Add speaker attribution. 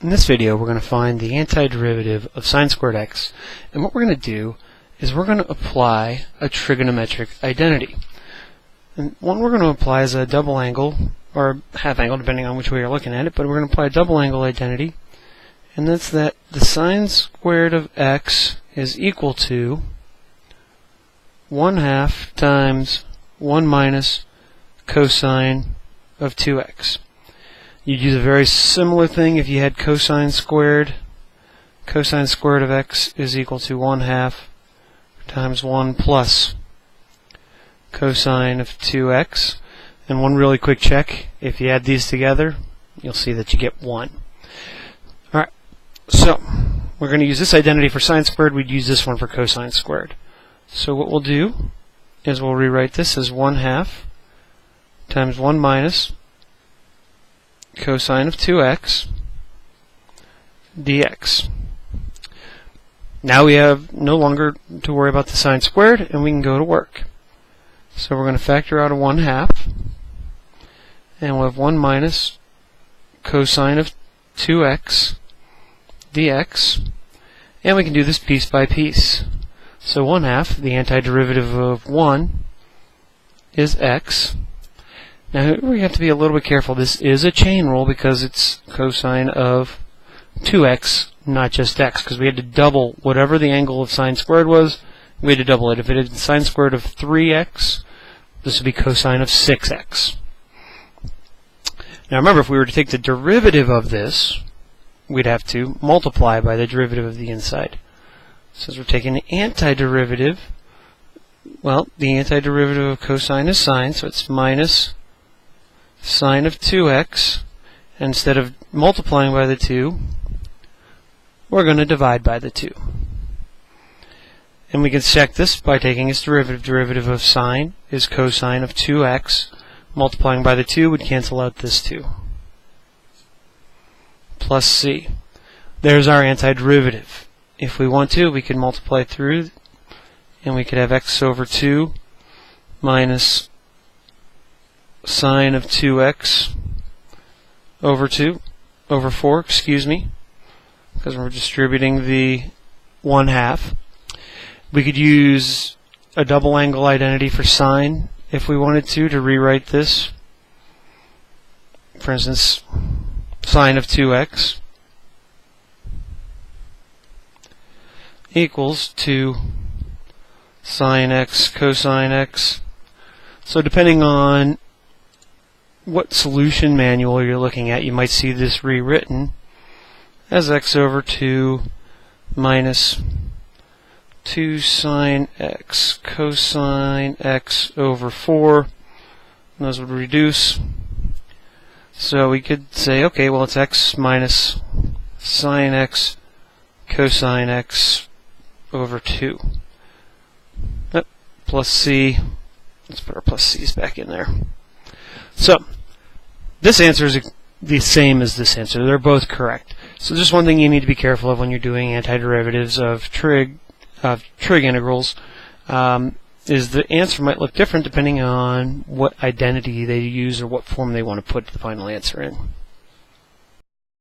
Speaker 1: In this video, we're going to find the antiderivative of sine squared x, and what we're going to do is we're going to apply a trigonometric identity. And one we're going to apply is a double angle, or half angle, depending on which way you're looking at it, but we're going to apply a double angle identity, and that's that the sine squared of x is equal to 1/2 times 1 minus cosine of 2x. You'd use a very similar thing if you had cosine squared. Cosine squared of x is equal to 1/2 times 1 plus cosine of 2x. And one really quick check, if you add these together, you'll see that you get 1. Alright, so we're going to use this identity for sine squared. We'd use this one for cosine squared. So what we'll do is we'll rewrite this as 1/2 times 1 minus cosine of 2x dx. Now we have no longer to worry about the sine squared, and we can go to work. So we're going to factor out a 1/2, and we'll have 1 minus cosine of 2x dx, and we can do this piece by piece. So 1/2, the antiderivative of 1, is x. Now we have to be a little bit careful. This is a chain rule because it's cosine of 2x, not just x, because we had to double whatever the angle of sine squared was. We had to double it. If it had sine squared of 3x, this would be cosine of 6x. Now remember, if we were to take the derivative of this, we'd have to multiply by the derivative of the inside. Since we're taking the antiderivative, well, the antiderivative of cosine is sine, so it's minus sine of 2x, and instead of multiplying by the 2, we're going to divide by the 2. And we can check this by taking its derivative. Derivative of sine is cosine of 2x. Multiplying by the 2 would cancel out this 2. Plus c. There's our antiderivative. If we want to, we can multiply through, and we could have x over 2 minus sine of 2x over 4, because we're distributing the 1/2. We could use a double angle identity for sine if we wanted to rewrite this. For instance, sine of 2x equals to sine x cosine x. So depending on what solution manual you're looking at, you might see this rewritten as x over 2 minus 2 sine x cosine x over 4. And those would reduce. So we could say, okay, well, it's x minus sine x cosine x over 2. Plus c. Let's put our plus c's back in there. So this answer is the same as this answer. They're both correct. So just one thing you need to be careful of when you're doing antiderivatives of trig integrals is the answer might look different depending on what identity they use or what form they want to put the final answer in.